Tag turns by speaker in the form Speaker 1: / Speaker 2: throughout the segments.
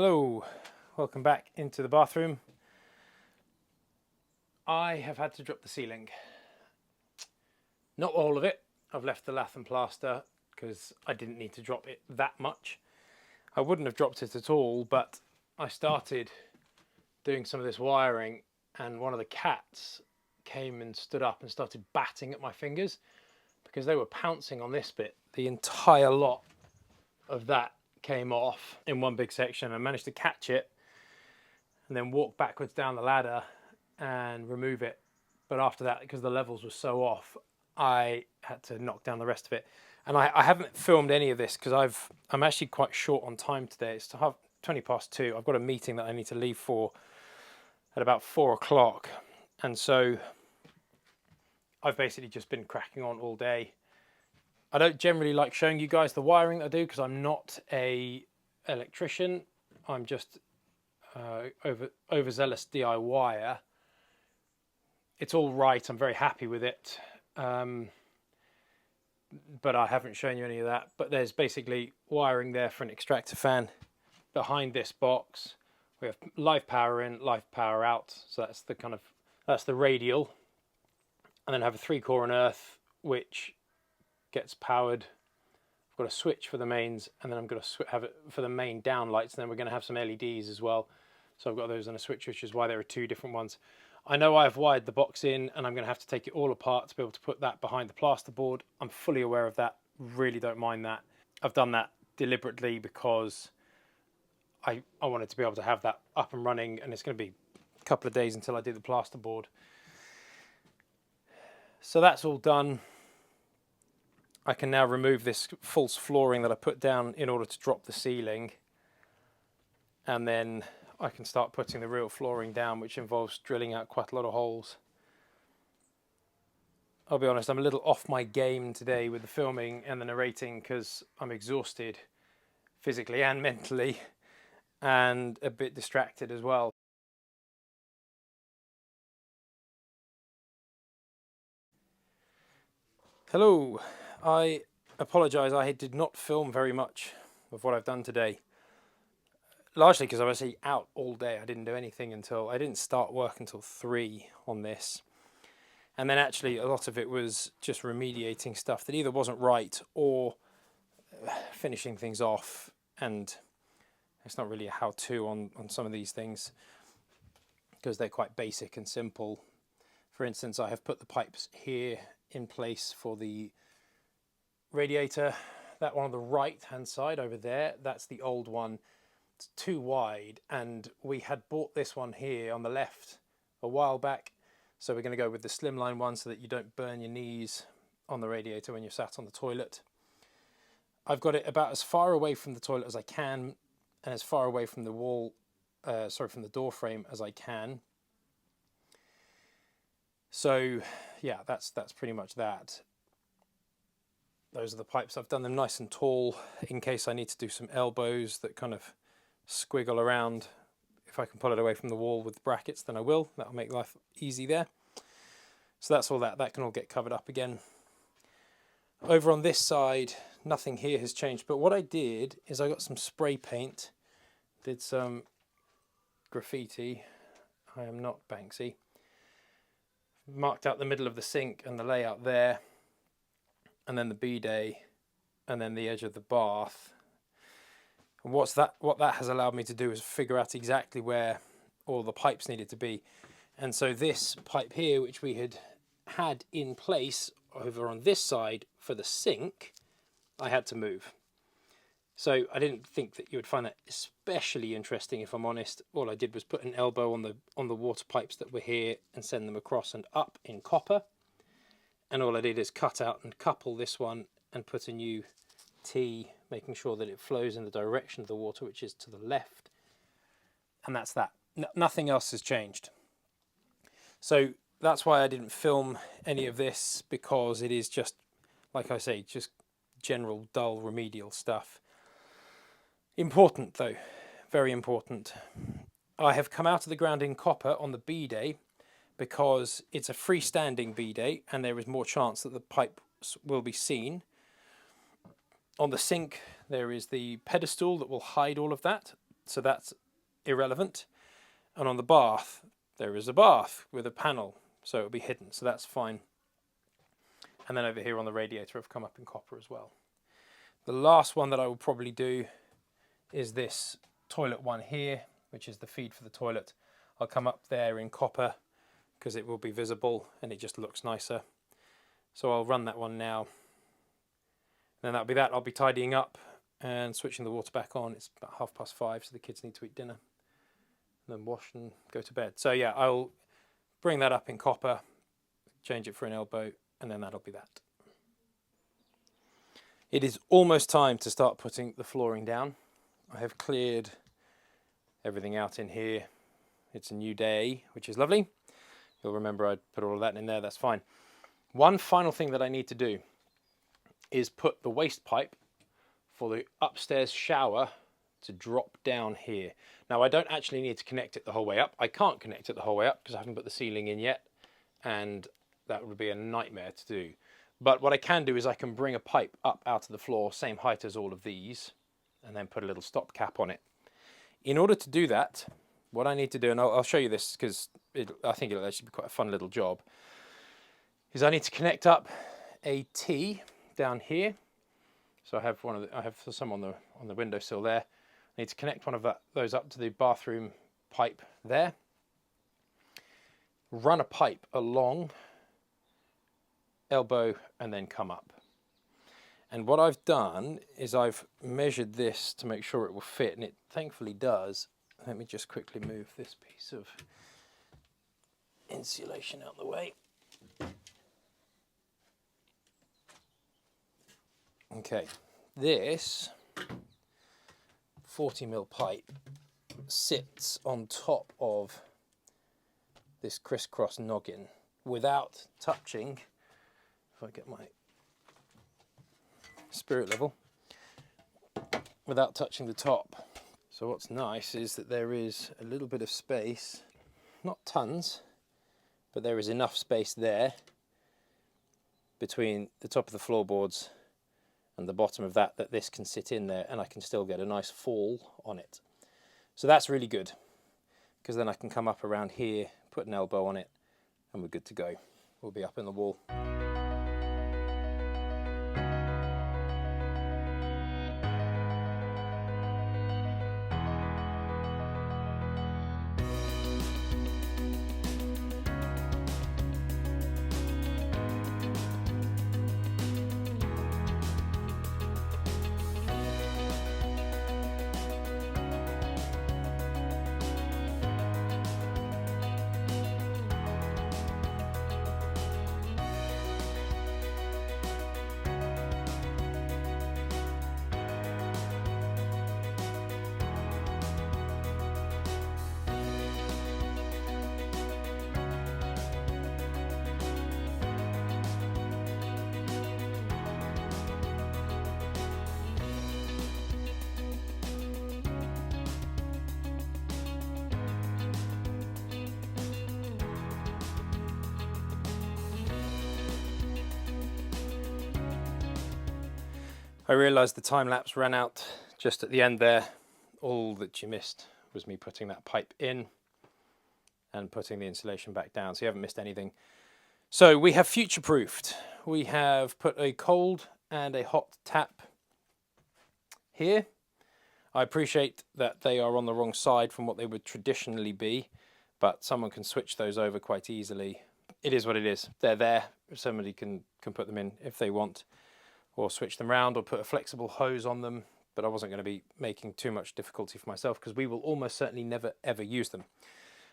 Speaker 1: Hello, welcome back into the bathroom. I have had to drop the ceiling. Not all of it. I've left the lath and plaster because I didn't need to drop it that much. I wouldn't have dropped it at all, but I started doing some of this wiring and one of the cats came and stood up and started batting at my fingers because they were pouncing on this bit. The entire lot of that came off in one big section. I managed to catch it and then walk backwards down the ladder and remove it. But after that, because the levels were so off, I had to knock down the rest of it. And I haven't filmed any of this because I'm actually quite short on time today. It's 20 past 2. I've got a meeting that I need to leave for at about 4 o'clock. And so I've basically just been cracking on all day. I don't generally like showing you guys the wiring that I do because I'm not a electrician. I'm just overzealous DIYer. It's all right. I'm very happy with it. But I haven't shown you any of that. But there's basically wiring there for an extractor fan. Behind this box, we have live power in, live power out. So that's the radial. And then I have a 3-core and earth, which gets powered. I've got a switch for the mains, and then I'm going to have it for the main down lights, and then we're going to have some LEDs as well. So I've got those on a switch, which is why there are 2 different ones. I know I've wired the box in, and I'm going to have to take it all apart to be able to put that behind the plasterboard. I'm fully aware of that, really don't mind that. I've done that deliberately because I wanted to be able to have that up and running, and it's going to be a couple of days until I do the plasterboard. So that's all done. I can now remove this false flooring that I put down in order to drop the ceiling, and then I can start putting the real flooring down, which involves drilling out quite a lot of holes. I'll be honest, I'm a little off my game today with the filming and the narrating because I'm exhausted physically and mentally and a bit distracted as well. Hello, I apologise, I did not film very much of what I've done today. Largely because I was actually out all day. I didn't start work until 3 on this. And then actually a lot of it was just remediating stuff that either wasn't right or finishing things off. And it's not really a how-to on some of these things because they're quite basic and simple. For instance, I have put the pipes here in place for the radiator. That one on the right hand side over there, that's the old one. It's too wide, and we had bought this one here on the left a while back, so we're going to go with the slimline one so that you don't burn your knees on the radiator when you're sat on the toilet. I've got it about as far away from the toilet as I can and as far away from the wall, from the door frame as I can. So yeah, that's pretty much that. Those are the pipes. I've done them nice and tall in case I need to do some elbows that kind of squiggle around. If I can pull it away from the wall with brackets, then I will. That'll make life easy there. So that's all that. That can all get covered up again. Over on this side, nothing here has changed. But what I did is I got some spray paint, did some graffiti. I am not Banksy. Marked out the middle of the sink and the layout there, and then the bidet, and then the edge of the bath. And what that has allowed me to do is figure out exactly where all the pipes needed to be. And so this pipe here, which we had in place over on this side for the sink, I had to move. So I didn't think that you would find that especially interesting, if I'm honest. All I did was put an elbow on the water pipes that were here and send them across and up in copper. And all I did is cut out and couple this one and put a new T, making sure that it flows in the direction of the water, which is to the left. And that's that. Nothing else has changed. So that's why I didn't film any of this, because it is just, like I say, just general dull remedial stuff. Important though, very important. I have come out of the ground in copper on the bidet because it's a freestanding bidet and there is more chance that the pipes will be seen. On the sink there is the pedestal that will hide all of that, so that's irrelevant. And on the bath, there is a bath with a panel, so it'll be hidden, so that's fine. And then over here on the radiator, I've come up in copper as well. The last one that I will probably do is this toilet one here, which is the feed for the toilet. I'll come up there in copper because it will be visible and it just looks nicer. So I'll run that one now. Then that'll be that. I'll be tidying up and switching the water back on. It's about 5:30, so the kids need to eat dinner. And then wash and go to bed. So yeah, I'll bring that up in copper, change it for an elbow, and then that'll be that. It is almost time to start putting the flooring down. I have cleared everything out in here. It's a new day, which is lovely. You'll remember I put all of that in there, that's fine. One final thing that I need to do is put the waste pipe for the upstairs shower to drop down here. Now I don't actually need to connect it the whole way up. I can't connect it the whole way up because I haven't put the ceiling in yet, and that would be a nightmare to do. But what I can do is I can bring a pipe up out of the floor, same height as all of these, and then put a little stop cap on it. In order to do that, what I need to do, and I'll show you this because I think it'll actually be quite a fun little job, is I need to connect up a T down here. So I have some on the windowsill there. I need to connect one of those up to the bathroom pipe there. Run a pipe along, elbow, and then come up. And what I've done is I've measured this to make sure it will fit, and it thankfully does. Let me just quickly move this piece of insulation out of the way. Okay, this 40mm pipe sits on top of this crisscross noggin without touching, if I get my spirit level, without touching the top. So what's nice is that there is a little bit of space, not tons, but there is enough space there between the top of the floorboards and the bottom of that this can sit in there, and I can still get a nice fall on it. So that's really good, because then I can come up around here, put an elbow on it, and we're good to go. We'll be up in the wall. I realised the time lapse ran out just at the end there. All that you missed was me putting that pipe in and putting the insulation back down, so you haven't missed anything. So we have future-proofed. We have put a cold and a hot tap here. I appreciate that they are on the wrong side from what they would traditionally be, but someone can switch those over quite easily. It is what it is. They're there. Somebody can put them in if they want, or switch them around, or put a flexible hose on them, but I wasn't going to be making too much difficulty for myself because we will almost certainly never ever use them.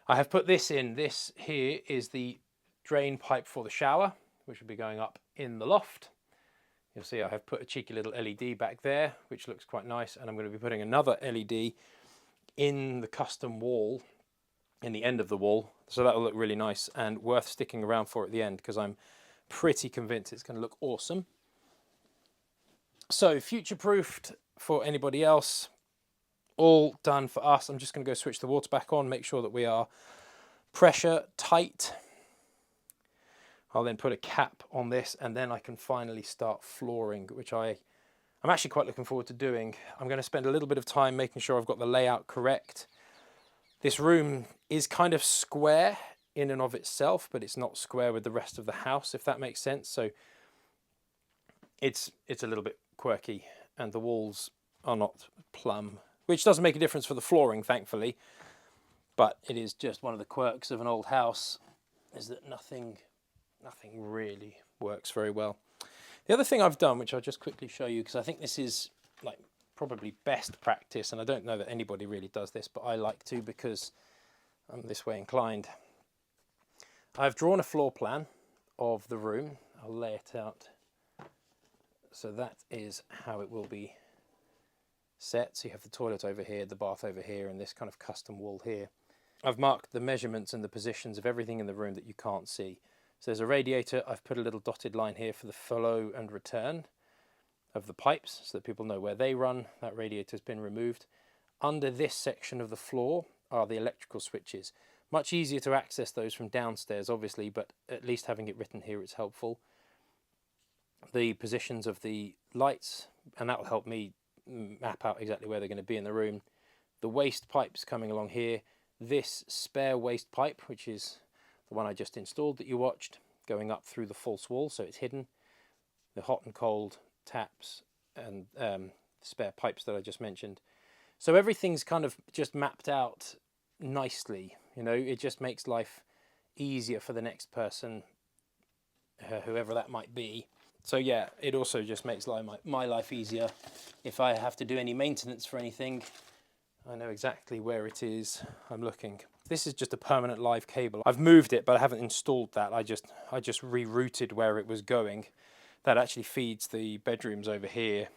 Speaker 1: I have put this in. This here is the drain pipe for the shower, which will be going up in the loft. You'll see I have put a cheeky little LED back there, which looks quite nice, and I'm going to be putting another LED in the custom wall, in the end of the wall, so that will look really nice and worth sticking around for at the end, because I'm pretty convinced it's going to look awesome. So future-proofed for anybody else, all done for us. I'm just going to go switch the water back on, make sure that we are pressure tight. I'll then put a cap on this, and then I can finally start flooring, which I'm I'm actually quite looking forward to doing. I'm going to spend a little bit of time making sure I've got the layout correct. This room is kind of square in and of itself, but it's not square with the rest of the house, if that makes sense. So it's a little bit quirky, and the walls are not plumb, which doesn't make a difference for the flooring, thankfully. But it is just one of the quirks of an old house, is that nothing really works very well. The other thing I've done, which I'll just quickly show you, because I think this is like probably best practice, and I don't know that anybody really does this, but I like to because I'm this way inclined. I've drawn a floor plan of the room. I'll lay it out. So that is how it will be set. So you have the toilet over here, the bath over here, and this kind of custom wall here. I've marked the measurements and the positions of everything in the room that you can't see. So there's a radiator. I've put a little dotted line here for the flow and return of the pipes so that people know where they run. That radiator's been removed. Under this section of the floor are the electrical switches. Much easier to access those from downstairs, obviously, but at least having it written here, it's helpful. The positions of the lights, and that will help me map out exactly where they're going to be in the room. The waste pipes coming along here. This spare waste pipe, which is the one I just installed that you watched, going up through the false wall, so it's hidden. The hot and cold taps and spare pipes that I just mentioned. So everything's kind of just mapped out nicely. You know, it just makes life easier for the next person, whoever that might be. So yeah, it also just makes my life easier. If I have to do any maintenance for anything, I know exactly where it is I'm looking. This is just a permanent live cable. I've moved it, but I haven't installed that. I just rerouted where it was going. That actually feeds the bedrooms over here.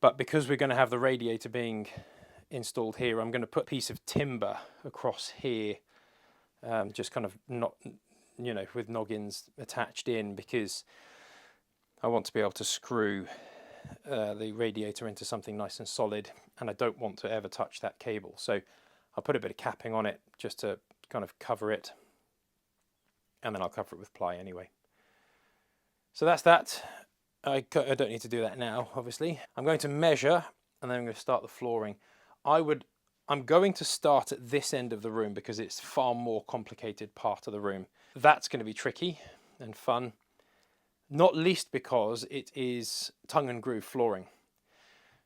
Speaker 1: But because we're going to have the radiator being installed here, I'm going to put a piece of timber across here, just kind of not, you know, with noggins attached in, because I want to be able to screw the radiator into something nice and solid, and I don't want to ever touch that cable. So I'll put a bit of capping on it just to kind of cover it, and then I'll cover it with ply anyway. So that's that. I don't need to do that now, obviously. I'm going to measure, and then I'm going to start the flooring. I'm going to start at this end of the room because it's far more complicated part of the room. That's going to be tricky and fun, not least because it is tongue and groove flooring.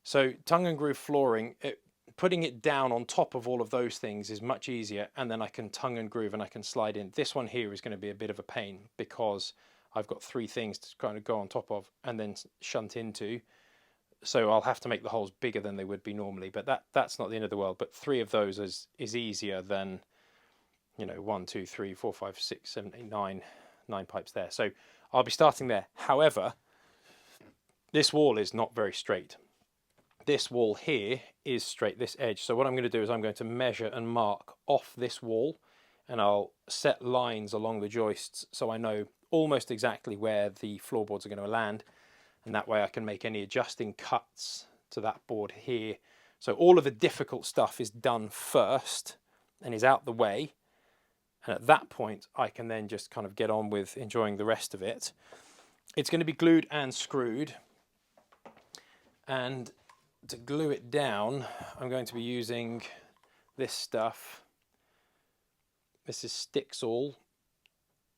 Speaker 1: So tongue and groove flooring, putting it down on top of all of those things is much easier, and then I can tongue and groove and I can slide in. This one here is going to be a bit of a pain because I've got three things to kind of go on top of and then shunt into. So I'll have to make the holes bigger than they would be normally, but that's not the end of the world. But three of those is easier than, you know, 1, 2, 3, 4, 5, 6, 7, 8, 9 pipes there. So I'll be starting there. However, this wall is not very straight. This wall here is straight, this edge. So what I'm going to do is I'm going to measure and mark off this wall, and I'll set lines along the joists so I know almost exactly where the floorboards are going to land, and that way I can make any adjusting cuts to that board here. So all of the difficult stuff is done first and is out the way, and at that point I can then just kind of get on with enjoying the rest of it. It's going to be glued and screwed, and to glue it down I'm going to be using this stuff. This is Stixall.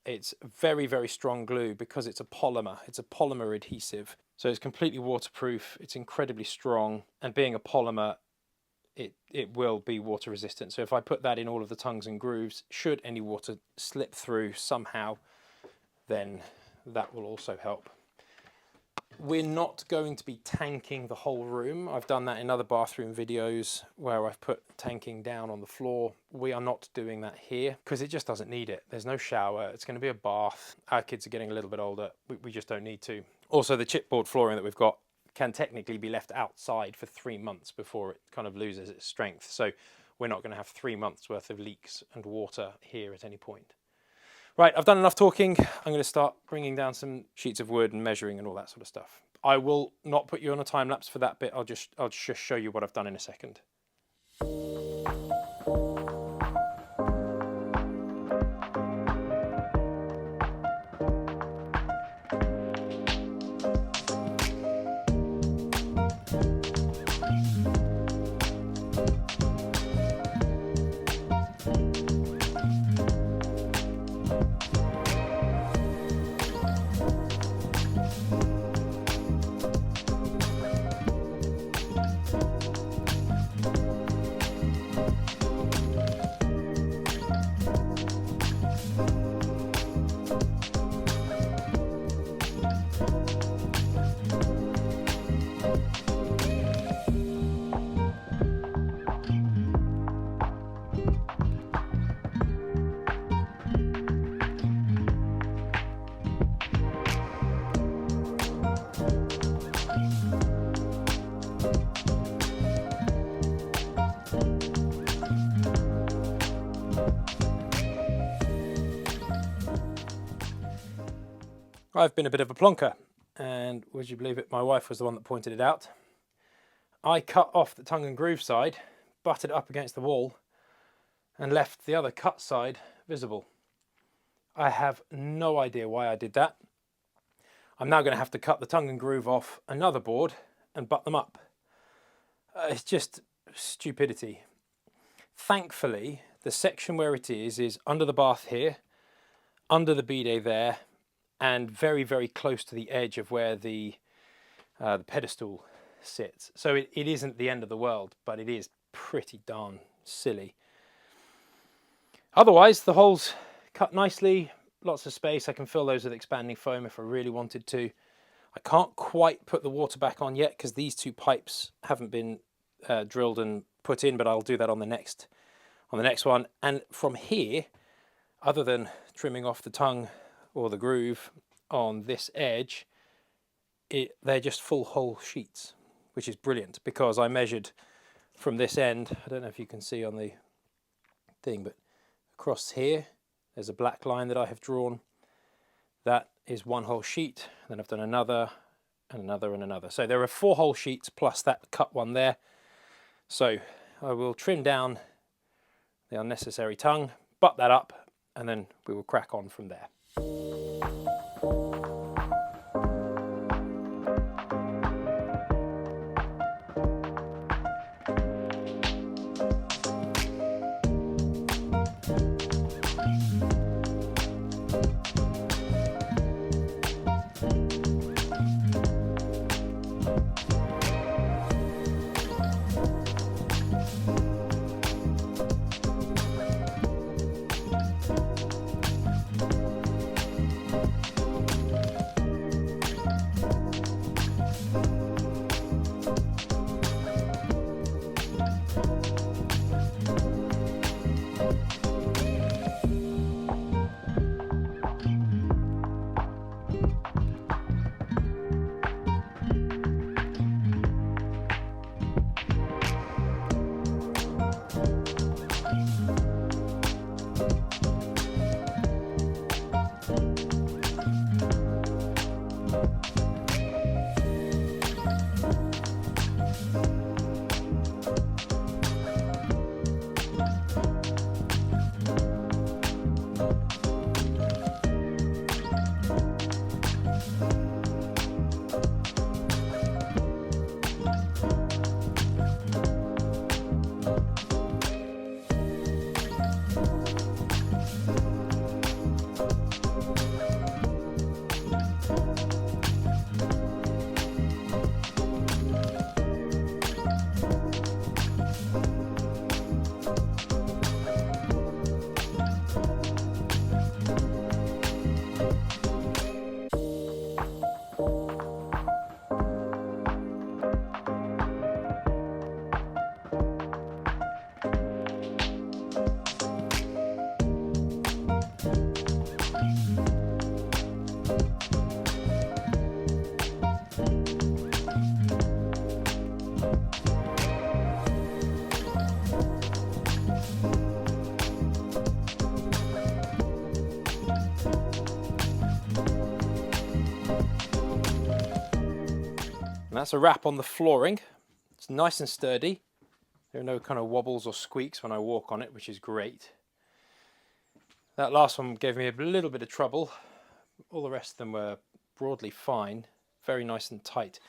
Speaker 1: It's very, very strong glue because it's a polymer. It's a polymer adhesive. So it's completely waterproof. It's incredibly strong. And being a polymer, it will be water resistant. So if I put that in all of the tongues and grooves, should any water slip through somehow, then that will also help. We're not going to be tanking the whole room. I've done that in other bathroom videos where I've put tanking down on the floor. We are not doing that here because it just doesn't need it. There's no shower. It's going to be a bath. Our kids are getting a little bit older. We just don't need to. Also, the chipboard flooring that we've got can technically be left outside for 3 months before it kind of loses its strength. So we're not going to have 3 months worth of leaks and water here at any point. Right, I've done enough talking. I'm going to start bringing down some sheets of wood and measuring and all that sort of stuff. I will not put you on a time lapse for that bit. I'll just show you what I've done in a second. I've been a bit of a plonker, and would you believe it, my wife was the one that pointed it out. I cut off the tongue and groove side, butted it up against the wall, and left the other cut side visible. I have no idea why I did that. I'm now going to have to cut the tongue and groove off another board and butt them up. It's just stupidity. Thankfully, the section where it is under the bath here, under the bidet there, and very, very close to the edge of where the pedestal sits. So it isn't the end of the world, but it is pretty darn silly. Otherwise, the holes cut nicely, lots of space. I can fill those with expanding foam if I really wanted to. I can't quite put the water back on yet because these two pipes haven't been drilled and put in, but I'll do that on the next one. And from here, other than trimming off the tongue or the groove on this edge, they're just full hole sheets, which is brilliant because I measured from this end. I don't know if you can see on the thing, but across here there's a black line that I have drawn. That is one whole sheet. Then I've done another and another and another. So there are 4 whole sheets plus that cut one there. So I will trim down the unnecessary tongue, butt that up, and then we will crack on from there. And that's a wrap on the flooring. It's nice and sturdy. There are no kind of wobbles or squeaks when I walk on it, which is great. That last one gave me a little bit of trouble. All the rest of them were broadly fine, very nice and tight.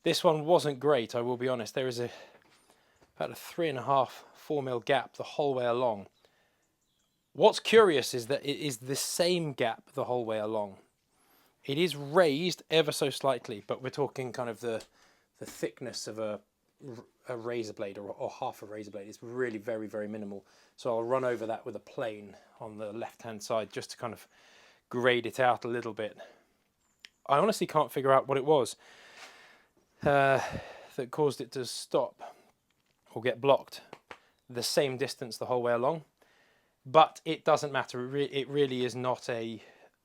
Speaker 1: This one wasn't great, I will be honest. There is about a 3.5, 4 mil gap the whole way along. What's curious is that it is the same gap the whole way along. It is raised ever so slightly, but we're talking kind of the thickness of a razor blade or half a razor blade. It's really very, very minimal. So I'll run over that with a plane on the left-hand side just to kind of grade it out a little bit. I honestly can't figure out what it was that caused it to stop or get blocked the same distance the whole way along. But it doesn't matter. It really is not a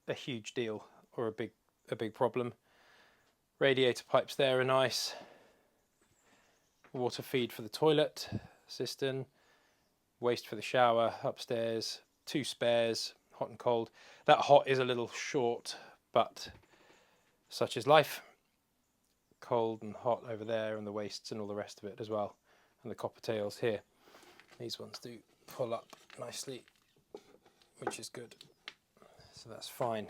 Speaker 1: huge deal or a big problem. Radiator pipes there are nice. Water feed for the toilet, cistern, waste for the shower upstairs, 2 spares, hot and cold. That hot is a little short, but such is life. Cold and hot over there, and the wastes and all the rest of it as well, and the copper tails here. These ones do pull up nicely, which is good, so that's fine.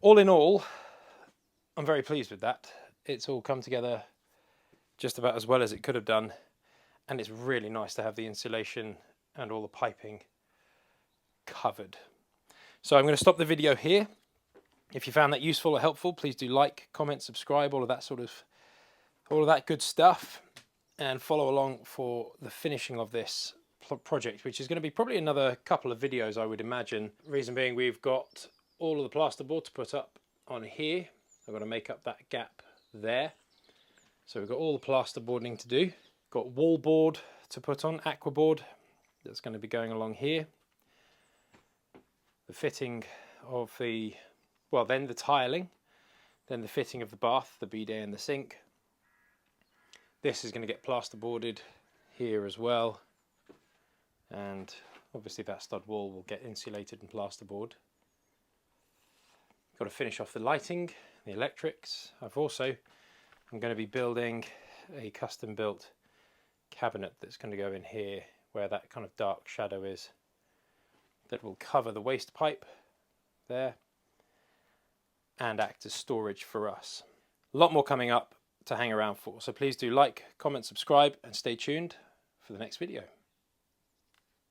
Speaker 1: All in all, I'm very pleased with that. It's all come together just about as well as it could have done, and it's really nice to have the insulation and all the piping covered. So I'm going to stop the video here. If you found that useful or helpful, please do like, comment, subscribe, all of that good stuff, and follow along for the finishing of this project, which is going to be probably another couple of videos, I would imagine. Reason being, we've got all of the plasterboard to put up on here. I've got to make up that gap there. So we've got all the plasterboarding to do. Got wallboard to put on, aquaboard, that's going to be going along here. The fitting of the, well, then the tiling, then the fitting of the bath, the bidet and the sink. This is going to get plasterboarded here as well, and obviously that stud wall will get insulated and plasterboard. Got to finish off the lighting, the electrics. I'm going to be building a custom built cabinet that's going to go in here where that kind of dark shadow is, that will cover the waste pipe there and act as storage for us. A lot more coming up to hang around for, so please do like, comment, subscribe, and stay tuned for the next video.